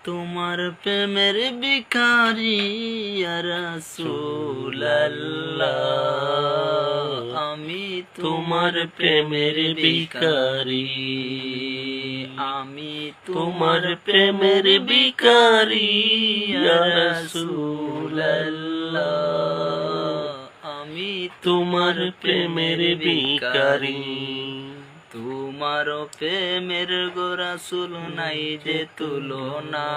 তোমার প্রেমের ভিখারি ইয়া রাসূলুল্লাহ, আমি তোমার প্রেমের ভিখারি, আমি তোমার প্রেমের ভিখারি ইয়া রাসূলুল্লাহ, আমি তোমার প্রেমের ভিখারি। তোমার প্রেমের গো রাসূল নাই যে তুলনা,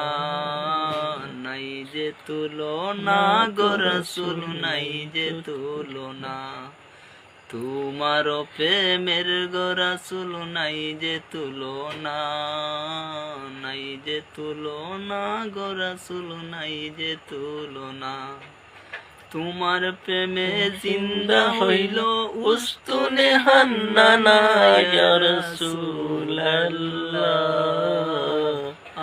নাই যে তুলনা গো রাসূল নাই যে তুলনা। তোমার প্রেমের গো রাসূল নাই যে তুলনা, নাই যে তুলনা গো রাসূল নাই যে তুলনা। তোমার প্রেমে জিন্দা হইল উস্তুনে হান্নানা ইয়া রাসূলুল্লাহ,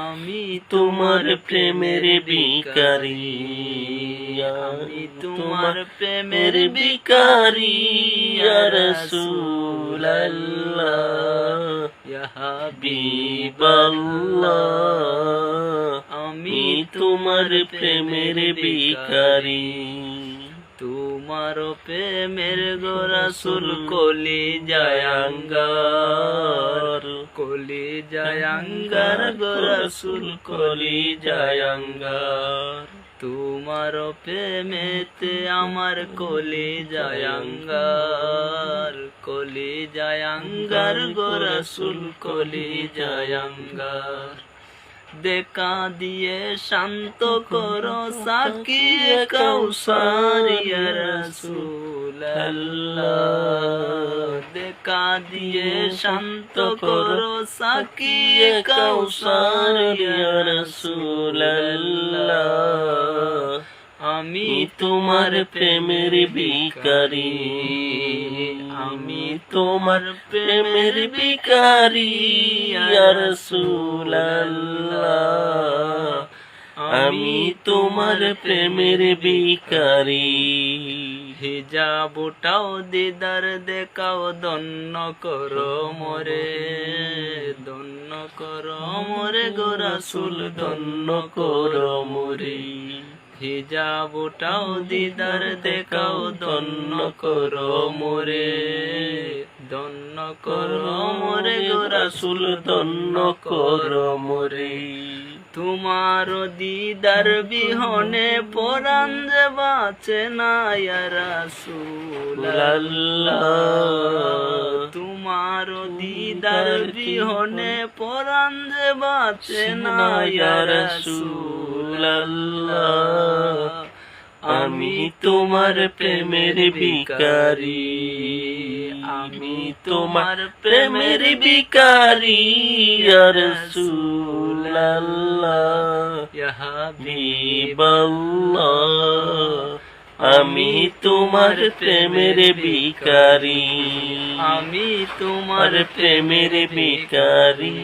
আমি তোমার প্রেমের ভিখারি, আমি তোমার প্রেমের প্রেমের ভিখারি ইয়া রাসূলুল্লাহ, ইয়া হাবিবাল্লাহ, আমি তোমার প্রেমের ভিখারি। তোমার প্রেমের গো রাসূল কলি জায়াঙ্গার, কলি জায়াঙ্গার গো রাসূল কলি জায়াঙ্গার, তোমার প্রেমেতে আমার কলি জায়াঙ্গার, কলি জায়াঙ্গার গো রাসূল কলি জায়াঙ্গার। দেখা দিয়ে শান্ত করো সাকিয়ে কাউসার ইয়া রাসূলুল্লাহ, দেখা দিয়ে শান্ত করো সাকিয়ে কাউসার ইয়া রাসূলুল্লাহ, আমি তোমার প্রেমের ভিখারি, আমি তোমার প্রেমের ভিখারি ইয়া রাসূলুল্লাহ, আমি তোমার প্রেমের ভিখারি। হিজাবটাও দিদার দেখাও ধন্য করো মোরে, ধন্য করো মোরে গো রাসূল ধন্য করো মোরে। হিজাবটাও দিদার দেখাও ধন্য করো মোরে, ধন্য করো মোরে গো রাসূল ধন্য করো মোরে। তোমার দিদার বিহনে পরাণ যে বাঁচে না ইয়া রাসূলুল্লাহ, তোমার দিদার বিহনে পরাণ যে বাঁচে না ইয়া রাসূলুল্লাহ, আমি তোমার প্রেমের ভিখারি, আমি তোমার প্রেমের ভিখারি ইয়া রাসূলুল্লাহ, ইয়া হাবিবাল্লাহ, আমি তোমার প্রেমের ভিখারি, আমি তোমার প্রেমের ভিখারি।